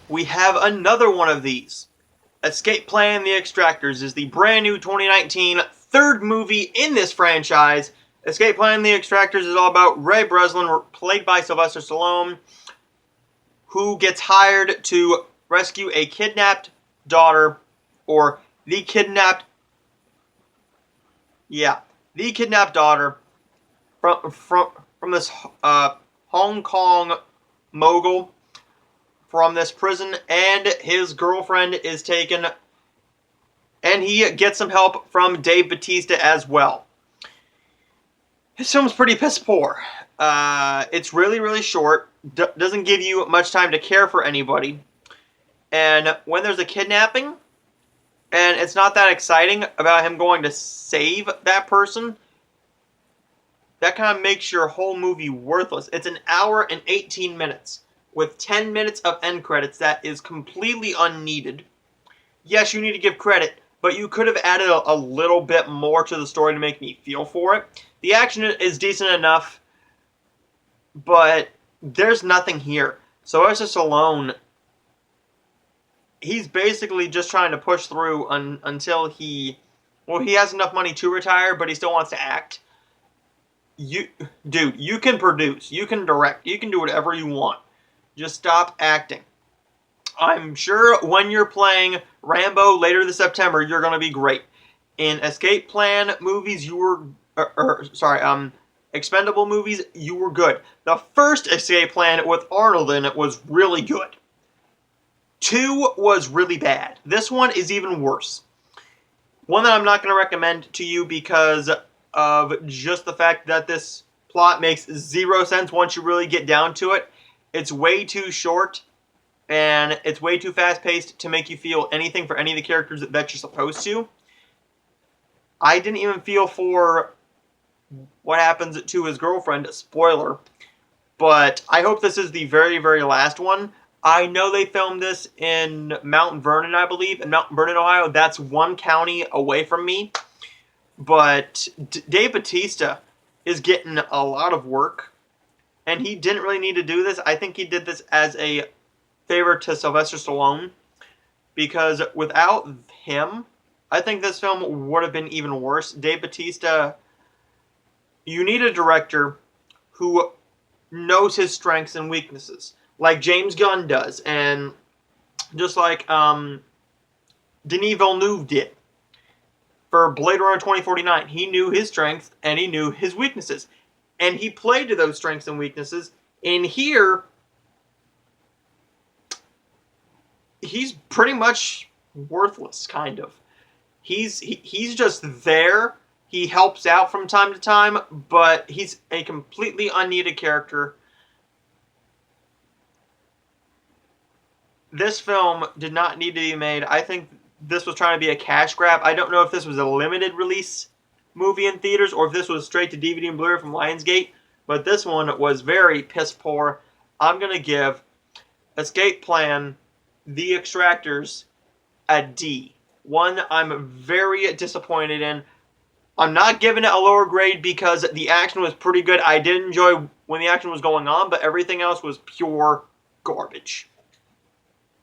we have another one of these. Escape Plan: The Extractors is the brand new 2019 third movie in this franchise. Escape Plan: The Extractors is all about Ray Breslin, played by Sylvester Stallone, who gets hired to rescue a kidnapped daughter, or the kidnapped daughter from this Hong Kong mogul from this prison, and his girlfriend is taken, and he gets some help from Dave Bautista as well. This film's pretty piss poor. It's really, really short, doesn't give you much time to care for anybody, and when there's a kidnapping, and it's not that exciting about him going to save that person, that kind of makes your whole movie worthless. It's an hour and 18 minutes with 10 minutes of end credits that is completely unneeded. Yes, you need to give credit, but you could have added a little bit more to the story to make me feel for it. The action is decent enough, but there's nothing here. So Sylvester Stallone, he's basically just trying to push through until he has enough money to retire, but he still wants to act. Dude, you can produce, you can direct, you can do whatever you want. Just stop acting. I'm sure when you're playing Rambo later this September, you're going to be great. In Escape Plan movies, you were... Expendable movies, you were good. The first Escape Plan with Arnold in it was really good. 2 was really bad. This one is even worse. One that I'm not going to recommend to you because of just the fact that this plot makes zero sense once you really get down to it. It's way too short, and it's way too fast-paced to make you feel anything for any of the characters that you're supposed to. I didn't even feel for what happens to his girlfriend, spoiler, but I hope this is the very, very last one. I know they filmed this in Mount Vernon, I believe, in Mount Vernon, Ohio. That's one county away from me. But Dave Bautista is getting a lot of work, and he didn't really need to do this. I think he did this as a favor to Sylvester Stallone, because without him, I think this film would have been even worse. Dave Bautista, you need a director who knows his strengths and weaknesses, like James Gunn does, and just like Denis Villeneuve did for Blade Runner 2049. He knew his strengths and he knew his weaknesses, and he played to those strengths and weaknesses. In here, he's pretty much worthless, kind of. He's just there. He helps out from time to time, but he's a completely unneeded character. This film did not need to be made. I think this was trying to be a cash grab. I don't know if this was a limited release movie in theaters or if this was straight to DVD and Blu-ray from Lionsgate, but this one was very piss poor. I'm going to give Escape Plan: The Extractors a D. One I'm very disappointed in. I'm not giving it a lower grade because the action was pretty good. I did enjoy when the action was going on, but everything else was pure garbage.